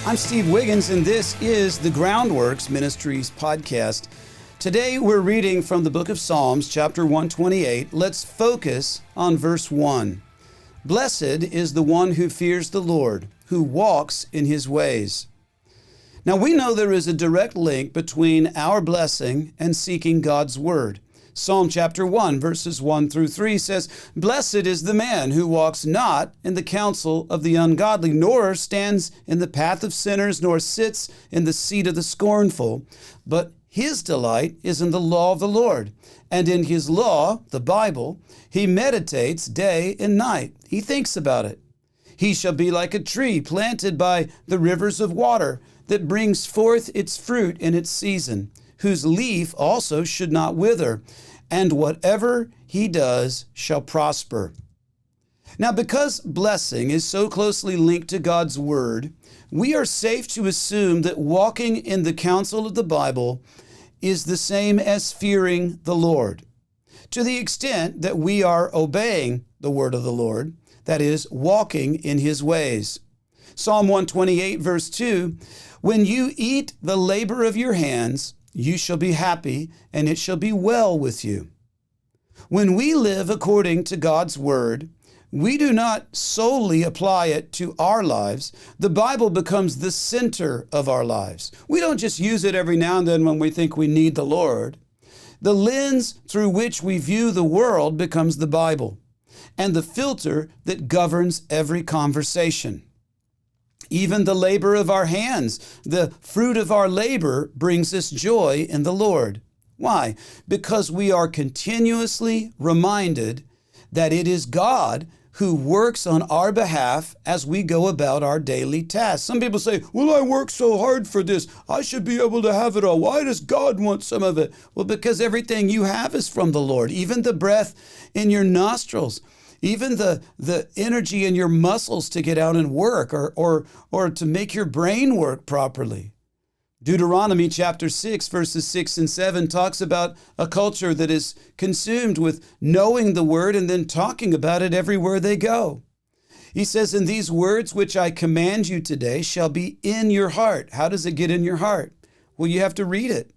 I'm Steve Wiggins, and this is the Groundworks Ministries podcast. Today we're reading from the book of Psalms, chapter 128. Let's focus on verse 1. Blessed is the one who fears the Lord, who walks in his ways. Now we know there is a direct link between our blessing and seeking God's word. Psalm chapter 1, verses 1 through 3 says, Blessed is the man who walks not in the counsel of the ungodly, nor stands in the path of sinners, nor sits in the seat of the scornful. But his delight is in the law of the Lord, and in his law, the Bible, he meditates day and night. He thinks about it. He shall be like a tree planted by the rivers of water, that brings forth its fruit in its season, whose leaf also should not wither, and whatever he does shall prosper. Now, because blessing is so closely linked to God's word, we are safe to assume that walking in the counsel of the Bible is the same as fearing the Lord. To the extent that we are obeying the word of the Lord, that is, walking in his ways. Psalm 128, verse 2, When you eat the labor of your hands, you shall be happy, and it shall be well with you. When we live according to God's word, we do not solely apply it to our lives. The Bible becomes the center of our lives. We don't just use it every now and then when we think we need the Lord. The lens through which we view the world becomes the Bible, and the filter that governs every conversation. Even the labor of our hands, the fruit of our labor, brings us joy in the Lord. Why? Because we are continuously reminded that it is God who works on our behalf as we go about our daily tasks. Some people say, well, I work so hard for this. I should be able to have it all. Why does God want some of it? Well, because everything you have is from the Lord, even the breath in your nostrils. Even the energy in your muscles to get out and work or to make your brain work properly. Deuteronomy chapter 6, verses 6 and 7 talks about a culture that is consumed with knowing the word and then talking about it everywhere they go. He says, and these words which I command you today shall be in your heart. How does it get in your heart? Well, you have to read it.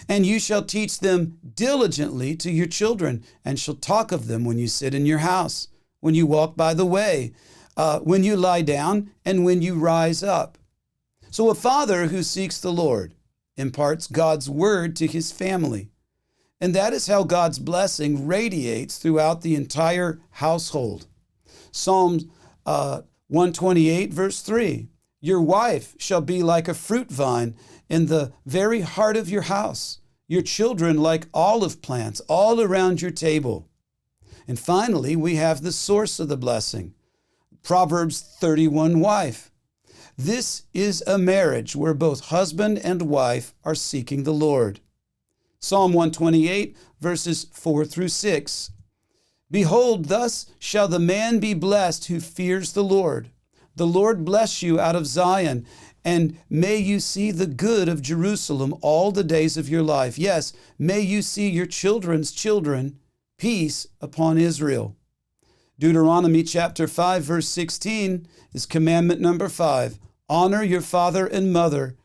And you shall teach them diligently to your children, and shall talk of them when you sit in your house, when you walk by the way, when you lie down, and when you rise up. So a father who seeks the Lord imparts God's word to his family. And that is how God's blessing radiates throughout the entire household. Psalm 128, verse 3. Your wife shall be like a fruit vine in the very heart of your house, your children like olive plants all around your table. And finally, we have the source of the blessing, Proverbs 31, wife. This is a marriage where both husband and wife are seeking the Lord. Psalm 128, verses 4 through 6. Behold, thus shall the man be blessed who fears the Lord. The Lord bless you out of Zion, and may you see the good of Jerusalem all the days of your life. Yes, may you see your children's children. Peace upon Israel. Deuteronomy chapter 5, verse 16 is commandment number 5. Honor your father and mother,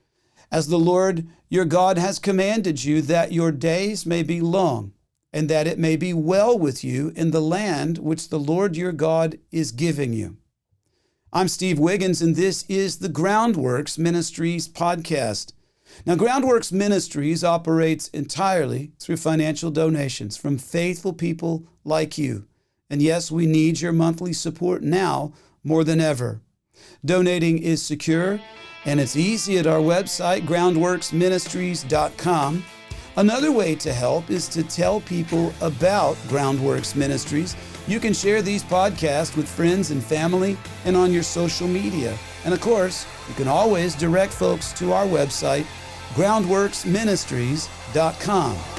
as the Lord your God has commanded you, that your days may be long, and that it may be well with you in the land which the Lord your God is giving you. I'm Steve Wiggins, and this is the Groundworks Ministries podcast. Now, Groundworks Ministries operates entirely through financial donations from faithful people like you. And yes, we need your monthly support now more than ever. Donating is secure, and it's easy at our website, groundworksministries.com. Another way to help is to tell people about Groundworks Ministries. You can share these podcasts with friends and family and on your social media. And of course, you can always direct folks to our website, groundworksministries.com.